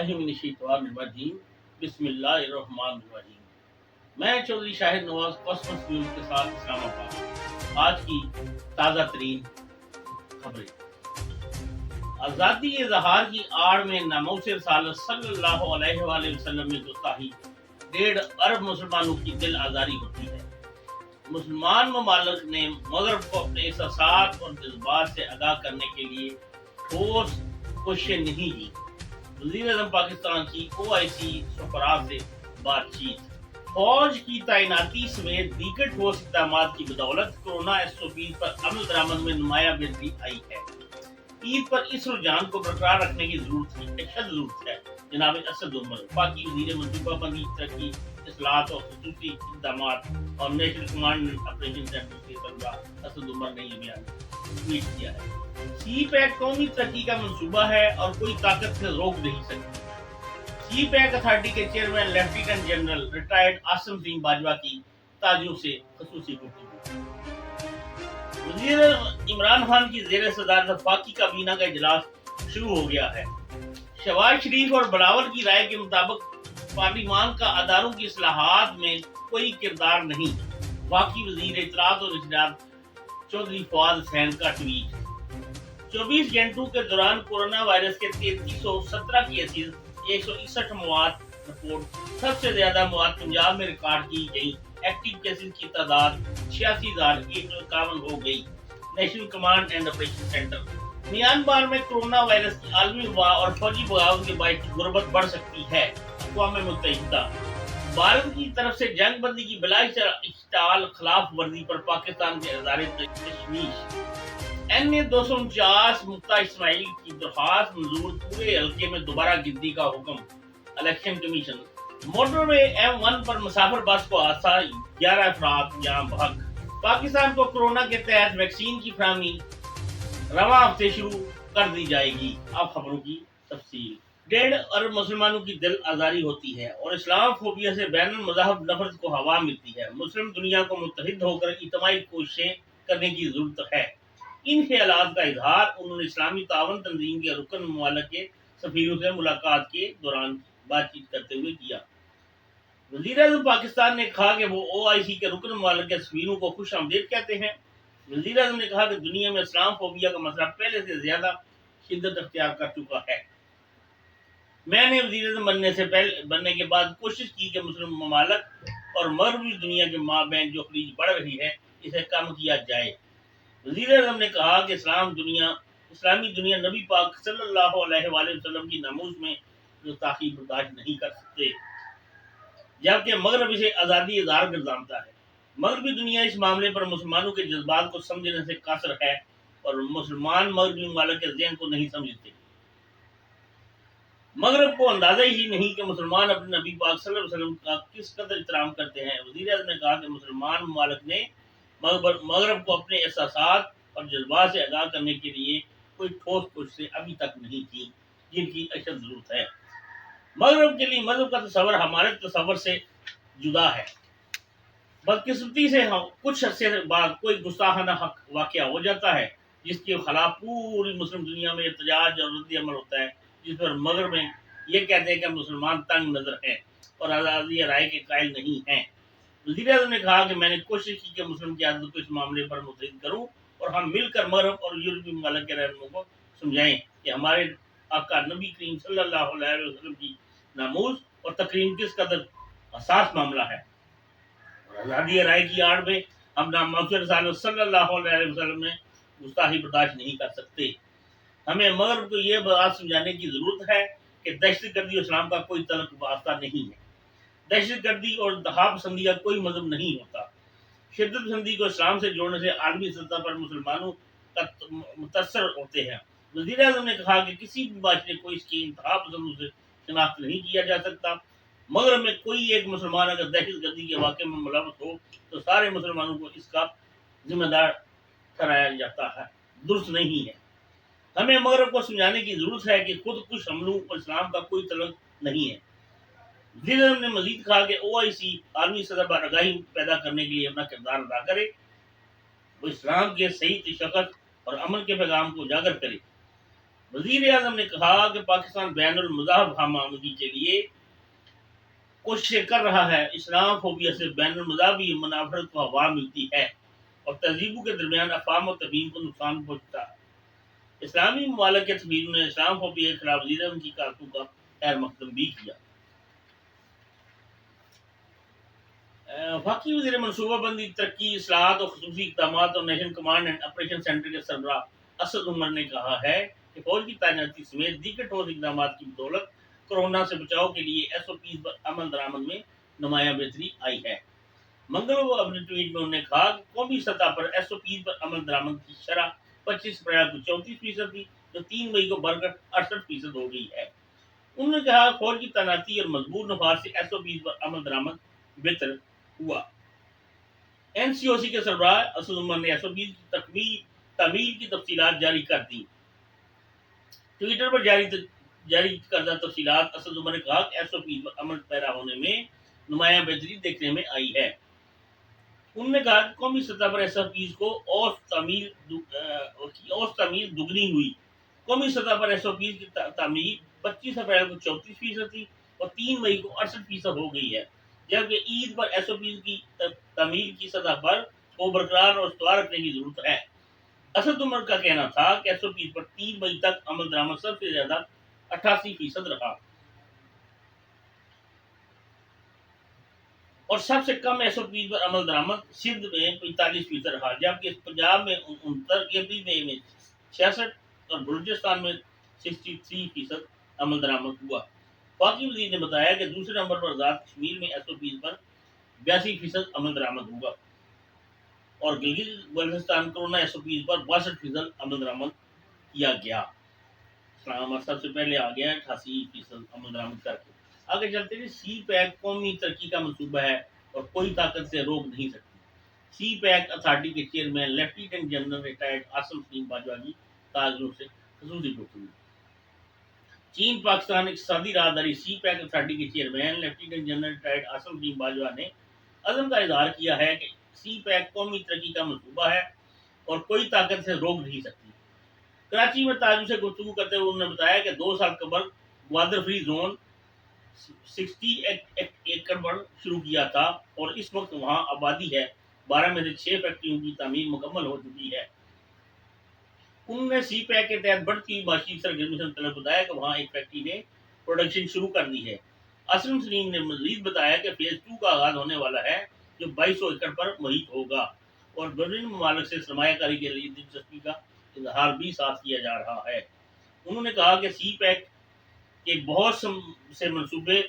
باللہ من الشیطان الرجیم بسم اللہ الرحمن الرحیم۔ میں چودھری شاہد نواز کاسمس نیوز کے ساتھ اسلام آباد۔ آج کی تازہ ترین خبریں۔ آزادی اظہار کی آڑ میں ناموس رسالت صلی اللہ علیہ وآلہ وسلم میں گستاخی 1.5 ارب مسلمانوں کی دل آزاری ہوتی ہے۔ مسلمان ممالک نے مغرب کو اپنے احساسات اور جذبات سے آگاہ کرنے کے لیے ٹھوس کوششیں نہیں کی۔ وزیر اعظم پاکستان کی OIC سفراء سے بات چیت۔ فوج کی تعیناتی سمیت دیگر ٹھوس اقدامات کی بدولت کورونا SOPs پر عمل درآمد میں نمایاں بہتری آئی ہے۔ عید پر اس رجحان کو برقرار رکھنے کی ضرورت ہے۔ جناب اسد عمر پاکی وزیر منصوبہ بندی، ترقی، اصلاحات اور خصوصی اقدامات اور national command and operation centre کے سربراہ اسد عمر نے یہ بیان ٹویٹ کیا ہے۔ سی پیک قومی ترقی کا منصوبہ ہے اور کوئی طاقت سے روک نہیں سکتی۔ سی پیک اتھارٹی کے chairman lieutenant general retired Asim Singh Bajwa کی تاجروں سے خصوصی گفتگو۔ وزیر عمران خان کی زیر صدارت وفاقی کابینہ کا اجلاس شروع ہو گیا ہے۔ شہباز شریف اور بلاول کی رائے کے مطابق پارلیمان کا اداروں کی اصلاحات میں کوئی کردار نہیں۔ وفاقی وزیر اطلاعات اور نشریات چودھری فواد حسین کا ٹویٹ۔ 24 گھنٹوں کے دوران کورونا وائرس کے 3317 کیسز، 161 مواد رپورٹ۔ سب سے زیادہ مواد پنجاب میں ریکارڈ کی گئی۔ ایکٹیو کیسز کی تعداد 86,151 ہو گئی۔ National command and operation centre. Myanmar میں کورونا وائرس کی عالمی وبا اور فوجی بغاوت کے باعث غربت بڑھ سکتی ہے۔ اقوام متحدہ۔ بھارت کی طرف سے جنگ بندی کی بلا اشتعال خلاف ورزی پر پاکستان کے اظہار تشویش۔ NA-249 مفتا اسماعیل کی درخواست منظور، پورے حلقے میں دوبارہ گنتی کا حکم۔ Election commission. موٹر وے M1 پر مسافر بس کو حادثہ، 11 افراد جاں بحق۔ پاکستان کو کورونا کے تحت ویکسین کی فراہمی رواں ہفتے شروع کر دی جائے گی۔ اب خبروں کی تفصیل۔ 1.5 ارب مسلمانوں کی دل آزاری ہوتی ہے اور اسلام فوبیا سے بین المذاہب نفرت کو ہوا ملتی ہے۔ مسلم دنیا کو متحد ہو کر اجتماعی کوششیں کرنے کی ضرورت ہے۔ ان خیالات کا اظہار انہوں نے اسلامی تعاون تنظیم کے رکن ممالک کے سفیروں سے ملاقات کے دوران بات چیت کرتے ہوئے کیا۔ وزیر اعظم پاکستان نے کہا کہ وہ OIC کے رکن ممالک کے سفیروں کو خوش آمدید کہتے ہیں۔ وزیر اعظم نے کہا کہ دنیا میں اسلام فوبیا کا مسئلہ پہلے سے زیادہ شدت اختیار کر چکا ہے۔ میں نے وزیر اعظم بننے کے بعد کوشش کی کہ مسلم ممالک اور مغربی دنیا کے مابین جو خلیج بڑھ رہی ہے اسے کم کیا جائے۔ وزیر اعظم نے کہا کہ اسلامی دنیا نبی پاک صلی اللہ علیہ وآلہ وسلم کی ناموس میں گستاخی برداشت نہیں کر سکتے، جبکہ مغرب اسے آزادی اظہار گردانتا ہے۔ مغربی دنیا اس معاملے پر مسلمانوں کے جذبات کو سمجھنے سے قاصر ہے اور مسلمان مغربی ممالک کے ذہن کو نہیں سمجھتے۔ مغرب کو اندازہ ہی نہیں کہ مسلمان اپنے نبی پاک صلی اللہ علیہ وسلم کا کس قدر احترام کرتے ہیں۔ وزیر اعظم نے کہا کہ مسلمان ممالک نے مغرب کو اپنے احساسات اور جذبات سے آگاہ کرنے کے لیے کوئی ٹھوس کوششیں ابھی تک نہیں کی، جن کی اشد ضرورت ہے۔ مغرب کے لیے مذہب کا تصور ہمارے تصور سے جدا ہے۔ بدقسمتی سے کچھ عرصے بعد کوئی گستاخانہ واقعہ ہو جاتا ہے جس کے خلاف پوری مسلم دنیا میں احتجاج اور رد عمل ہوتا ہے، جس پر مغرب میں یہ کہتے ہیں کہ مسلمان تنگ نظر ہیں اور آزادی رائے کے قائل نہیں ہیں۔ وزیر اعظم نے کہا کہ میں نے کوشش کی کہ مسلم قیادت کو اس معاملے پر متحد کروں اور ہم مل کر مغرب اور یورپی ممالک کے رہنماؤں کو سمجھائیں کہ ہمارے آقا نبی کریم صلی اللہ علیہ وسلم کی ناموس اور تکریم کس قدر حساس معاملہ ہے اور آزادی رائے کی آڑ میں ہم ناموس رسالت صلی اللہ علیہ وسلم میں گستاخی برداشت نہیں کر سکتے۔ ہمیں مغرب کو یہ بات سمجھانے کی ضرورت ہے کہ دہشت گردی اور اسلام کا کوئی تعلق واسطہ نہیں ہے۔ دہشت گردی اور انتہا پسندی کا کوئی مذہب نہیں ہوتا۔ شدت پسندی کو اسلام سے جوڑنے سے عالمی سطح پر مسلمانوں کا متاثر ہوتے ہیں۔ وزیر اعظم نے کہا کہ کسی بھی معاشرے کو اس کی انتہا پسندوں سے شناخت نہیں کیا جا سکتا۔ مغرب میں کوئی ایک مسلمان اگر دہشت گردی کے واقعے میں ملوث ہو تو سارے مسلمانوں کو اس کا ذمہ دار ٹھہرایا جاتا ہے، درست نہیں ہے۔ ہمیں مغرب کو سمجھانے کی ضرورت ہے کہ خود کش حملوں اور اسلام کا کوئی تعلق نہیں ہے۔ وزیر اعظم نے مزید کہا کہ OIC عالمی سطح پر آگاہی پیدا کرنے کے لیے اپنا کردار ادا کرے، وہ اسلام کے صحیح تشخص اور امن کے پیغام کو اجاگر کرے۔ وزیر اعظم نے کہا کہ پاکستان بین المذاہب ہم آہنگی کے لیے کوششیں کر رہا ہے. اسلام فوبیا سے بین المذاہبی منافرت کو ہوا ملتی ہے اور تہذیبوں کے درمیان افہام و تفہیم کو نقصان پہنچتا ہے. اسلامی ممالک کے تحریروں نے اسلام فوبیا کے خلاف وزیر اعظم کی کارکوں کا خیر مقدم بھی کیا. وفاقی وزیر منصوبہ بندی، ترقی، اصلاحات اور خصوصی اقدامات اور national command and operation centre کے سربراہ اسد عمر نے کہا ہے کہ فوج کی تعیناتی سمیت دیگر ٹھوس اقدامات کی بدولت کورونا سے بچاؤ کے لیے ایس او پیز پر عمل درآمد میں نمایاں بہتری آئی ہے. منگل کو اپنے ٹویٹ میں انہوں نے کہا کہ قومی سطح پر ایس او پیز پر عمل درآمد کی شرح 25 اپریل کو 34% تھی، جو 3 مئی کو بڑھ کر 68% ہو گئی ہے. انہوں نے کہا فوج کی تعیناتی اور مضبوط نفاذ سے ایس او پیز پر عمل درآمد بہتر ہوا. این سی او سی کے سربراہ اسد عمر نے ایس او پیز کی تعمیل کی تفصیلات جاری کر دی. ٹویٹر پر جاری کردہ تفصیلات اسد عمر نے کہا کہ ایس او پیز پر عمل پیرا ہونے میں نمایاں بہتری دیکھنے میں آئی ہے. انہوں نے کہا کہ قومی سطح پر ایس او پیز کو اوس تعمیل دگنی ہوئی. قومی سطح پر ایس او پیز کی تعمیل 25 اپریل کو 34% تھی اور 3 مئی کو 68% ہو گئی ہے، جبکہ عید پر ایس او پیز کی تعمیل کی سطح پر کو برقرار اور استوار رکھنے کی ضرورت ہے. اسد عمر کا کہنا تھا کہ ایس او پیز پر 3 مئی تک عمل درآمد سب سے زیادہ 88% رہا اور سب سے کم ایس او پیز پر عمل درآمد سندھ میں 45% رہا، جبکہ پنجاب میں 69، کے پی میں 66 اور بلوچستان میں 63% عمل درآمد ہوا. وفاقی وزیر نے بتایا کہ دوسرے نمبر پر آزاد کشمیر میں ایس او پیز پر 82% عمل درآمد ہوا اور Gilgit Baltistan corona S O Ps پر 62% عمل درآمد کیا گیا. اسلام آباد سب سے پہلے آ گیا 88% عمل درآمد کر کے. آگے چلتے ہیں. سی پیک قومی ترقی کا منصوبہ ہے اور کوئی طاقت سے روک نہیں سکتی. سی پیک اتھارٹی کے chairman lieutenant general retired Asim Saleem Bajwa کی تاجروں سے خصوصی گفتگو. چین پاکستان اقتصادی راہداری. سی پیک اتھارٹی کے chairman lieutenant general retired Asim Saleem Bajwa نے عزم کا اظہار کیا ہے کہ سی پیک قومی ترقی کا منصوبہ ہے اور کوئی طاقت سے روک نہیں سکتی. کراچی میں تاجروں سے گفتگو کرتے ہوئے انہوں نے بتایا کہ 2 سال قبل گوادر فری زون 60 ایکڑ پر شروع کیا تھا اور اس وقت وہاں آبادی ہے. 12 میں سے 6 فیکٹریوں کی تعمیر مکمل ہو چکی ہے. انہوں نے سی پیک کے تحت بڑھتی ہوئی معاشی سرگرمی سے متعلق بتایا کہ وہاں ایک فیکٹری نے پروڈکشن شروع کر دی ہے. اسلم سلیم نے مزید بتایا کہ فیز 2 کا آغاز ہونے والا ہے جو 2200 ایکڑ پر محیط ہوگا اور بیرونی ممالک سے سرمایہ کاری کے لیے دلچسپی کا اظہار بھی ساتھ کیا جا رہا ہے. انہوں نے کہا کہ سی پیک کے بہت سے منصوبے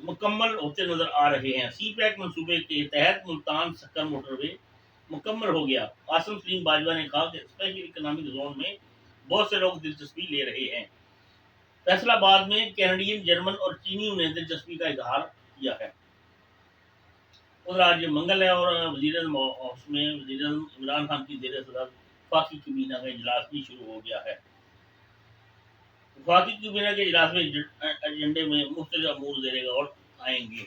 مکمل ہوتے نظر آ رہے ہیں. سی پیک منصوبے کے تحت ملتان سکر موٹر وے مکمل ہو گیا. عاصم سلیم باجوہ نے کہا کہ اسپیشل اکنامک زون میں بہت سے لوگ دلچسپی لے رہے ہیں. فیصل آباد میں کینیڈین، جرمن اور چینیوں نے دلچسپی کا اظہار کیا ہے. ادھر آج منگل ہے اور وزیر اعظم ہاؤس میں وزیر اعظم عمران خان کی زیر صدارت وفاقی کابینہ کا اجلاس بھی شروع ہو گیا ہے. وفاقی کابینہ کے اجلاس میں ایجنڈے میں مختلف امور زیر غور آئیں گے،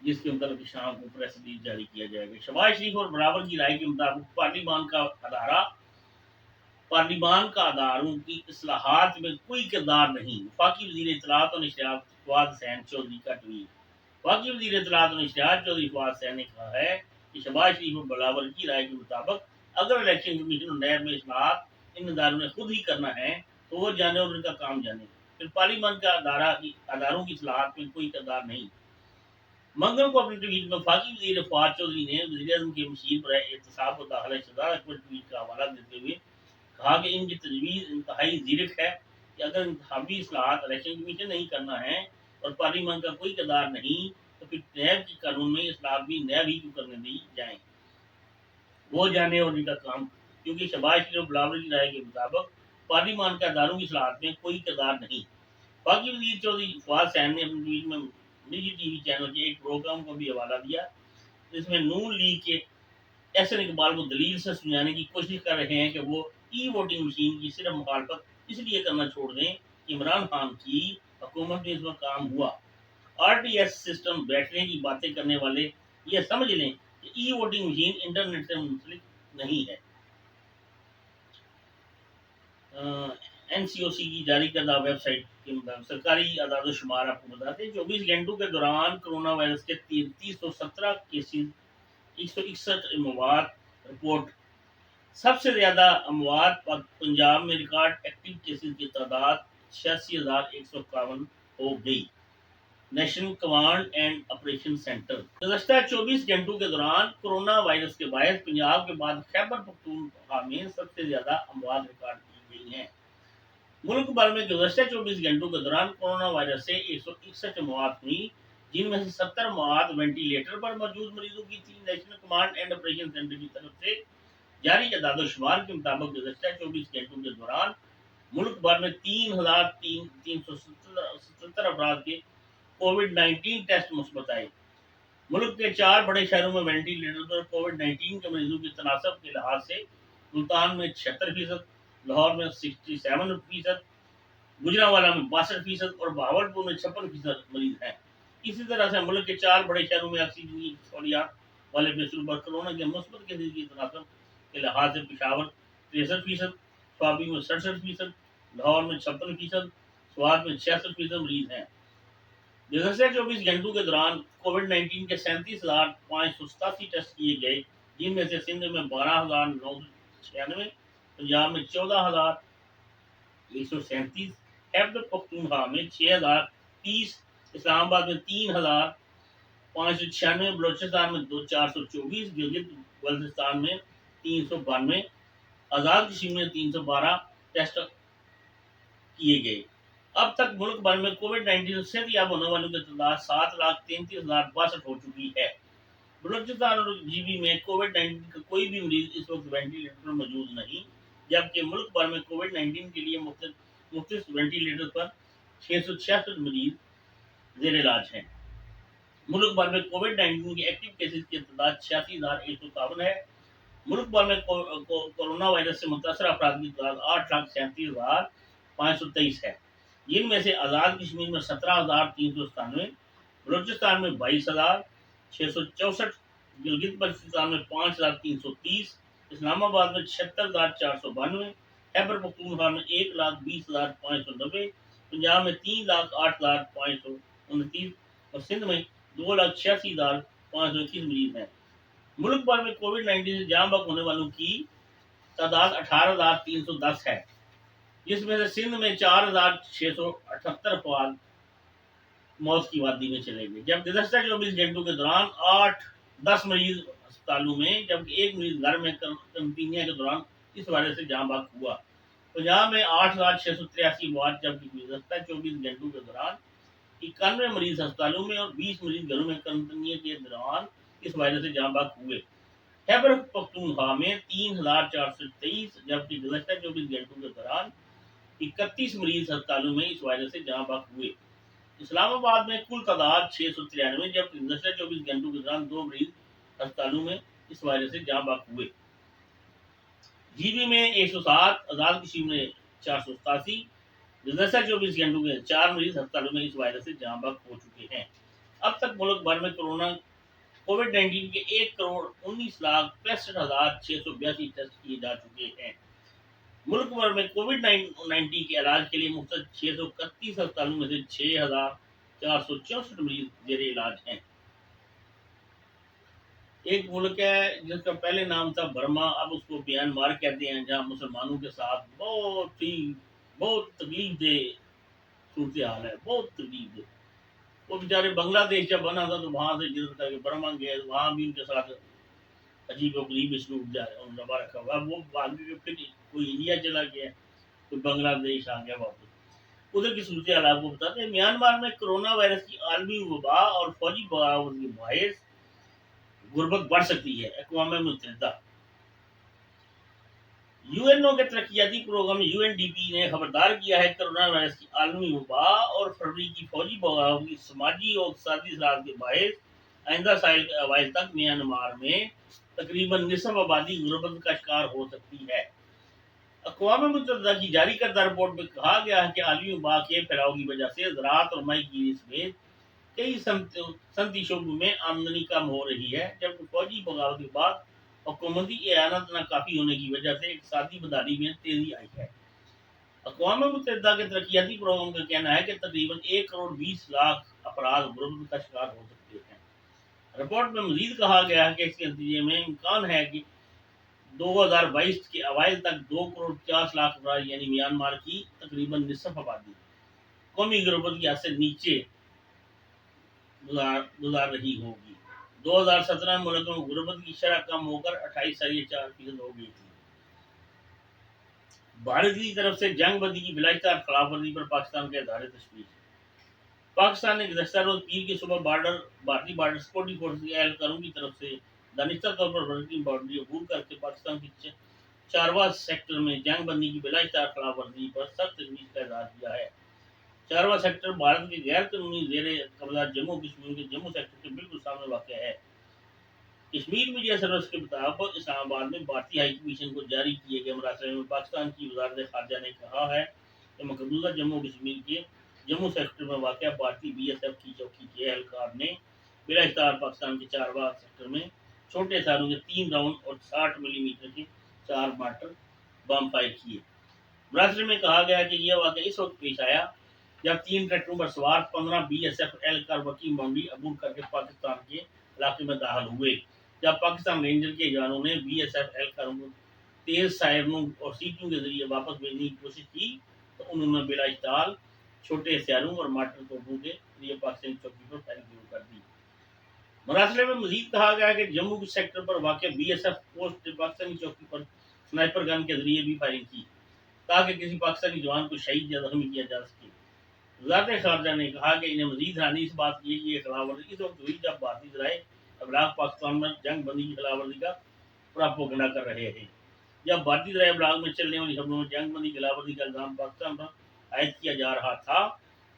جس کے مطابق شام کو پریس ریلیز جاری کیا جائے گا. شہباز شریف اور براور کی رائے کے مطابق پارلیمان کا اداروں کی اصلاحات میں کوئی کردار نہیں. وفاقی وزیر اطلاعات اور نشریات فواد حسین چودھری کا ٹویٹ. وفاقی وزیر اطلاعات اور نشریات چودھری فواد حسین نے کہا ہے کہ شہباز شریف اور براور کی رائے کے مطابق اگر الیکشن کمیشن اور نیب میں اصلاحات ان اداروں نے خود ہی کرنا ہے تو وہ جانے اور ان کا کام جانے، پھر پارلیمان کا اداروں کی اصلاحات میں کوئی کردار نہیں. منگل کو اپنے ٹویٹ میں وفاقی وزیر فواد چودھری نے وزیر اعظم کے مشیر برائے احتساب و داخلہ شہزاد اکبر ٹویٹ کا حوالہ دیتے ہوئے کہا کہ ان کی تجویز انتہائی زیرک ہے کہ اگر انتخابی اصلاحات الیکشن کمیشن نہیں کرنا ہے اور پارلیمان کا کوئی کردار نہیں تو پھر نیب کی قانون میں اصلاحات بھی نیب ہی کو کرنے دی جائیں، وہ جانے اور ان کا کام، کیونکہ شہباز شریف اور بلاول کی رائے کے مطابق پارلیمان کے اداروں کی اصلاحات میں کوئی کردار نہیں. باقی وزیر چودھری فواد حسین نے اپنے ٹویٹ میں نجی ٹی وی چینل کے ایک پروگرام کو بھی حوالہ دیا جس میں نون لیگ کے احسن اقبال کو دلیل سے سمجھانے کی کوشش کر رہے ہیں کہ وہ ای ووٹنگ مشین کی صرف مخالفت اس لیے کرنا چھوڑ دیں کہ عمران خان کی حکومت میں اس وقت کام ہوا. آر ٹی ایس سسٹم بیٹھنے کی باتیں کرنے والے یہ سمجھ لیں کہ ای ووٹنگ مشین انٹرنیٹ سے منسلک نہیں ہے. NCOC کی جاری کردہ ویب سائٹ کے مطابق سرکاری اعداد و شمار آپ کو بتاتے ہیں 24 گھنٹوں کے دوران کرونا وائرس کے 317 کیسز 161 اموات رپورٹ. سب سے زیادہ اموات پنجاب میں ریکارڈ ایکٹیو کیسز کی تعداد 86,151 ہو گئی. National command and operation centre گزشتہ 24 گھنٹوں کے دوران کرونا وائرس کے باعث پنجاب کے بعد خیبر پختونخوا میں سب سے زیادہ اموات ریکارڈ کی گئی ہیں. ملک بھر میں گزشتہ 24 گھنٹوں کے دوران کرونا وائرس سے 161 اموات ہوئی، جن میں سے 70 اموات وینٹیلیٹر پر موجود مریضوں کی تھی. National command and operation centre کی طرف سے جاری اعداد و شمار کے مطابق گزشتہ 24 گھنٹوں کے دوران ملک بھر میں 3,377 افراد کے کووڈ 19 ٹیسٹ مثبت آئے. ملک کے 4 بڑے شہروں میں وینٹیلیٹر پر کووڈ 19 کے مریضوں کی تناسب کے لحاظ سے ملتان میں 76%، لاہور میں 67%، گجرانوالہ میں 62% اور بہاولپور میں 56% مریض ہیں. اسی طرح سے ملک کے 4 بڑے شہروں میں آکسیجن کی سہولیات والے بستروں پر کورونا کے مثبت کیسز کی تناسب کے لحاظ سے پشاور 63%، سوابی میں 67%، لاہور میں 56%، سوات میں 66% مریض ہیں. گزشتہ 24 گھنٹوں کے دوران کووڈ 19 کے 37,587 ٹیسٹ کیے گئے، جن میں سے سندھ میں 12,996، پنجاب میں 14,137، خیبر پختونخوا میں 6,030، اسلام آباد میں 3,596، بلوچستان میں 424، گلگت بلتستان میں 392، آزاد کشمیر میں 312 ٹیسٹ کیے گئے. اب تک ملک بھر میں کووڈ 19 سے صحت یاب ہونے والوں کی تعداد 7,33,062 ہو چکی ہے. بلوچستان اور جی بی میں کووڈ 19 کا کوئی بھی مریض اس وقت وینٹیلیٹر پر موجود نہیں، جبکہ ملک بھر میں کووڈ 19 کے لیے مختص وینٹیلیٹر پر 666 مریض زیر علاج ہیں. ملک بھر میں کووڈ 19 کے ایکٹیو کیسز کی تعداد 86,157 ہے. ملک بھر میں کورونا وائرس سے متاثرہ افراد کی تعداد 8,37,523 ہے، جن میں سے آزاد کشمیر میں 17,397، بلوچستان میں 22,664، گلگت بلتستان میں 5,330، اسلام آباد میں 76,492، خیبر پختونخوا میں 1,20,590، پنجاب میں 3,08,529 اور سندھ میں 2,86,521 مریض ہیں. ملک بھر میں کووڈ 19 سے جاں بحق ہونے والوں کی تعداد 18,310 ہے، جس میں سے سندھ میں 4,678 افراد موت کی وادی میں چلے گئے. جب گزشتہ 24 گھنٹوں کے دوران 10 مریض اسپتالوں میں جبکہ ایک مریض گھر میں قرنطینہ کے دوران اس وائرس سے جاں بحق ہوا. پنجاب میں 8,683 اموات، جبکہ گزشتہ 24 گھنٹوں کے دوران 91 مریض اسپتالوں میں اور 20 مریض گھروں میں قرنطینہ کے دوران اس وائرس سے جاں بحق ہوئے. خیبر پختونخوا میں 3,423، جبکہ گزشتہ 24 گھنٹوں کے دوران 31 مریض اسپتالوں میں اس وائرس سے جاں بحق ہوئے. اسلام آباد میں کل تعداد 693، جبکہ گزشتہ 24 گھنٹوں کے دوران 2 مریض اسپتالوں میں اس وائرس سے جاں بحق ہوئے. جی بی میں 107، آزاد کشمیر میں 487، گزشتہ 24 گھنٹوں کے 4 مریض اسپتالوں میں اس وائرس سے جاں بحق ہو چکے ہیں. اب تک ملک بھر میں کووڈ 19 کے 1,19,65,682 ٹیسٹ کیے جا چکے ہیں. ملک بھر میں کووڈ 19 کے علاج کے لیے مختص 631 اسپتالوں میں سے 6,464 مریض زیر علاج ہیں. ایک ملک ہے جس کا پہلے نام تھا برما، اب اس کو میانمار کہتے ہیں، جہاں مسلمانوں کے ساتھ بہت تکلیف دہ صورتحال ہے، بہت تکلیف دہ. وہ بیچارے بنگلہ دیش جب بنا تھا تو وہاں سے جدھر کر کے برما گئے، وہاں بھی ان کے ساتھ عجیب و غریب اسلوب روا رکھا ہوا. وہ بعد میں پھر کوئی انڈیا چلا گیا، کوئی بنگلہ دیش آ گیا واپس. ادھر کی صورتحال آپ کو بتاتے ہیں. میانمار میں کرونا وائرس کی عالمی وبا اور فوجی بغاوت کے باعث غربت بڑھ سکتی ہے. اقوام متحدہ UNO کے ترقیاتی پروگرام UNDP نے خبردار کیا ہے کرونا وائرس کی عالمی وبا اور فروری کی فوجی بغاوت کی سماجی اور اقتصادی اثرات کے باعث آئندہ سال کے اوائل تک میانمار میں تقریباً نصف آبادی غربت کا شکار ہو سکتی ہے. اقوام متحدہ کی جاری کردہ رپورٹ میں کہا گیا ہے کہ عالمی وبا کے پھیلاؤ کی وجہ سے زراعت اور ماہی گیری سمیت کئی صنعتی شعبوں میں آمدنی کم ہو رہی ہے، جبکہ فوجی بغاوت کے بعد حکومتی اعانت ناکافی ہونے کی وجہ سے اقتصادی بدحالی میں تیزی آئی ہے. اقوام متحدہ کے ترقیاتی پروگرام کا کہنا ہے کہ تقریباً 1 کروڑ 20 لاکھ افراد غربت کا شکار ہو سکتے ہیں۔ رپورٹ میں مزید کہا گیا ہے کہ اس کے نتیجے میں امکان ہے کہ 2022 کے اوائل تک 2 کروڑ 50 لاکھ افراد یعنی میانمار کی تقریباً نصف آبادی قومی غربت کی حد سے نیچے گزار رہی ہوگی۔ 2017 میں ملک میں غربت کی شرح کم ہو کر 28.4% ہو گئی تھی۔ بھارت کی طرف سے جنگ بندی کی بلاشتہ خلاف ورزی پر پاکستان کے اظہار تشویش۔ پاکستان نے گزشتہ روز پیر کی صبح بھارتی بارڈر سیکورٹی فورس کے اہلکاروں کی طرف سے دانستہ طور پر ورکنگ باؤنڈری عبور کر کے پاکستان کی چارواں سیکٹر میں جنگ بندی کی بلاشتہ خلاف ورزی پر سخت تشویش کا اظہار کیا ہے۔ چارواں سیکٹر بھارت کے غیر قانونی زیر قبضہ جموں کشمیر کے جموں سیکٹر کے بالکل سامنے واقع ہے۔ کشمیر میڈیا سروس کے مطابق اسلام آباد میں بھارتی ہائی کمیشن کو جاری کیے گئے مراسلے میں پاکستان کی وزارت خارجہ نے کہا ہے کہ مقبوضہ جموں کشمیر کے جموں سیکٹر میں واقع بھارتی بی ایس ایف کی چوکی کے اہلکار نے بلا اختیار پاکستان کے چارواں سیکٹر میں چھوٹے ہتھیاروں کے 3 راؤنڈ اور 60 ملی میٹر کے 4 مارٹر بم فائر کیے۔ مراسلے میں کہا گیا کہ یہ واقعہ اس وقت پیش آیا جب 3 ٹریکٹروں پر سوار 15 بی ایس ایف اہلکار ورکنگ باؤنڈری عبور کر کے پاکستان کے علاقے میں داخل ہوئے۔ جب پاکستان رینجر کے جوانوں نے بی ایس ایف اہلکاروں کو تیز سائرنوں اور سیٹیوں کے ذریعے واپس بھیجنے کی کوشش کی تو انہوں نے بلا اشتعال چھوٹے ہتھیاروں اور مارٹر توپوں کے ذریعے پاکستانی چوکی پر فائرنگ شروع کر دی۔ مراسلے میں مزید کہا گیا کہ جموں سیکٹر پر واقع بی ایس ایف پوسٹ نے پاکستانی چوکی پر سنائپر گن کے ذریعے بھی فائرنگ کی تاکہ کسی پاکستانی جوان کو شہید یا زخمی کیا جا سکے۔ وزارت خارجہ نے کہا کہ انہیں مزید حیرانی اس بات کی ہے کہ یہ خلاف ورزی اس وقت ہوئی جب بھارتی ذرائع ابلاغ پاکستان میں جنگ بندی کی خلاف ورزی کا پراپوگنڈا کر رہے ہیں۔ جب بھارتی ذرائع ابلاغ میں چلنے والی خبروں میں جنگ بندی کی خلاف ورزی کا الزام پاکستان پر عائد کیا جا رہا تھا،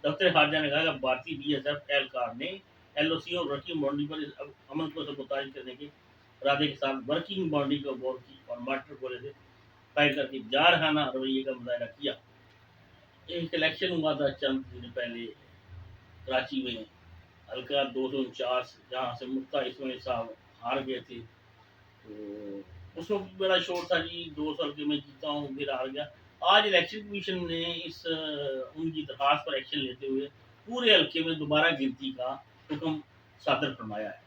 دفتر خارجہ نے کہا کہ بھارتی بی ایس ایف اہلکار نے ایل او سی اور ورکنگ باؤنڈری پر اس عمل کو سبوتاژ کرنے کے ارادے کے ساتھ ورکنگ باؤنڈری کو عبور کی اور مارٹر گولے سے فائر کر کے جارحانہ رویے کا مظاہرہ کیا۔ ایک الیکشن ہوا تھا چند دن پہلے کراچی میں، حلقہ 249 جہاں سے مفتا اسماعیل صاحب ہار گئے تھے، تو اس وقت بڑا شور تھا جی 2 سال کے میں جیتا ہوں پھر ہار گیا۔ آج الیکشن کمیشن نے ان کی درخواست پر ایکشن لیتے ہوئے پورے حلقے میں دوبارہ گنتی کا حکم صادر فرمایا ہے۔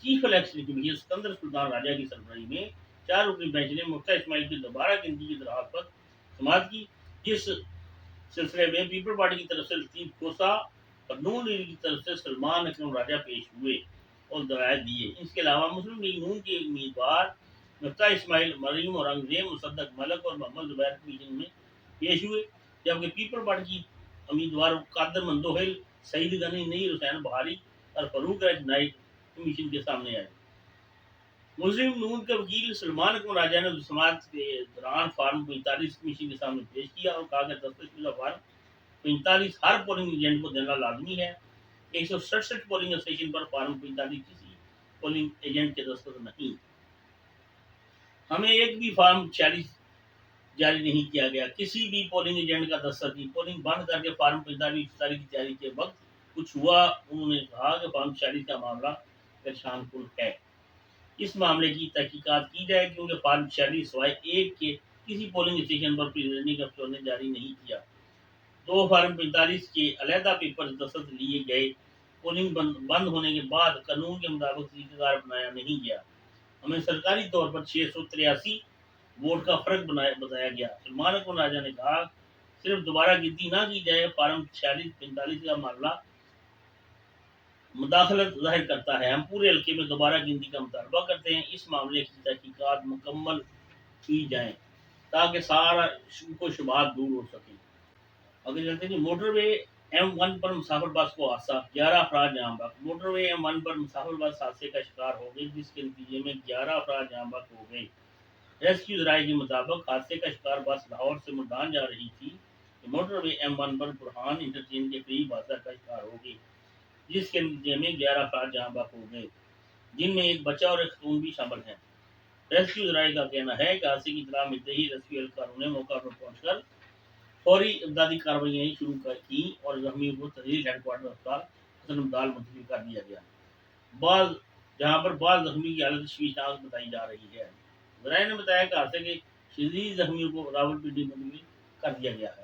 چیف الیکشن کمیشن سکندر سلطان راجہ کی سربراہی میں 4 رکنی بینچ نے مفتا اسماعیل کی دوبارہ گنتی کی درخواست پر سماعت کی، جس سلسلے میں پیپل پارٹی کی طرف سے لطیف کوسا اور نون لیگ کی طرف سے سلمان اکرم راجہ پیش ہوئے اور دلائل دیے۔ اس کے علاوہ مسلم لیگ نون کے امیدوار مفتا اسماعیل، مریم اورنگزیب، مصدق ملک اور محمد زبیر کمیشن میں پیش ہوئے، جبکہ پیپل پارٹی کی امیدوار قادر مندوہل، سعید غنی، نیر حسین بہاری اور فاروق راج نائک کمیشن کے سامنے آئے۔ مسلم نون کے وکیل سلمان اکرم راجہ نے سماعت کے دوران فارم 45 کمیشن کے سامنے پیش کیا اور کہا کہ دستخط شدہ فارم 45 ہر پولنگ ایجنٹ کو دینا لازمی ہے۔ 167 پولنگ اسٹیشن پر فارم 45 کسی پولنگ ایجنٹ کے دستخط نہیں۔ ہمیں ایک بھی فارم 46 جاری نہیں کیا گیا، کسی بھی پولنگ ایجنٹ کا دستخط نہیں۔ پولنگ بند کر کے فارم 45 کی تیاری کے وقت کچھ ہوا، انہوں نے کہا کہ فارم 46 کا معاملہ پریشان کن ہے، اس معاملے کی تحقیقات کی جائے کیونکہ فارم 46 سوائے ایک کے کسی پولنگ اسٹیشن پر ریٹرننگ افسر نے جاری نہیں کیا۔ 2 فارم 45 کے علیحدہ پیپر دستخط لیے گئے۔ پولنگ بند ہونے کے بعد قانون کے مطابق طریقہ کار بنایا نہیں گیا، ہمیں سرکاری طور پر 683 ووٹ کا فرق بتایا گیا۔ سلمان اکرم راجہ نے کہا صرف دوبارہ گنتی نہ کی جائے، فارم 46-45 کا معاملہ مداخلت ظاہر کرتا ہے، ہم پورے حلقے میں دوبارہ گنتی کا مطالبہ کرتے ہیں، اس معاملے کی تحقیقات مکمل کی جائیں تاکہ سارا شکوک و شبہات دور ہو سکیں۔ اگر چلتے ہیں موٹر وے M1 پر مسافر بس کو حادثہ، 11 افراد جاں بحق۔ موٹر وے M1 پر مسافر بس حادثے کا شکار ہو گئی جس کے نتیجے میں 11 افراد جاں بحق ہو گئے۔ ریسکیو ذرائع کے مطابق حادثے کا شکار بس لاہور سے ملتان جا رہی تھی کہ موٹر وے M1 پر برہان انٹرچینج کے قریب حادثہ کا شکار ہو گئی جس کے نتیجے میں 11 افراد جاں بحق ہو گئے، جن میں ایک بچہ اور ایک خاتون بھی شامل ہیں۔ ریسکیو ذرائع کا کہنا ہے کہ حادثے کی اطلاع ملتے ہی ریسکیو اہلکاروں نے موقع پر پہنچ کر فوری امدادی کارروائیاں شروع کی اور زخمیوں کو تحصیل ہیڈ کوارٹر اسپتال حسن امداد منتقل کر دیا گیا، جہاں پر بعض زخمی کی حالت تشویشناک بتائی جا رہی ہے۔ ذرائع نے بتایا کہ حادثے کے شدید زخمیوں کو راولپنڈی منتقل کر دیا گیا ہے۔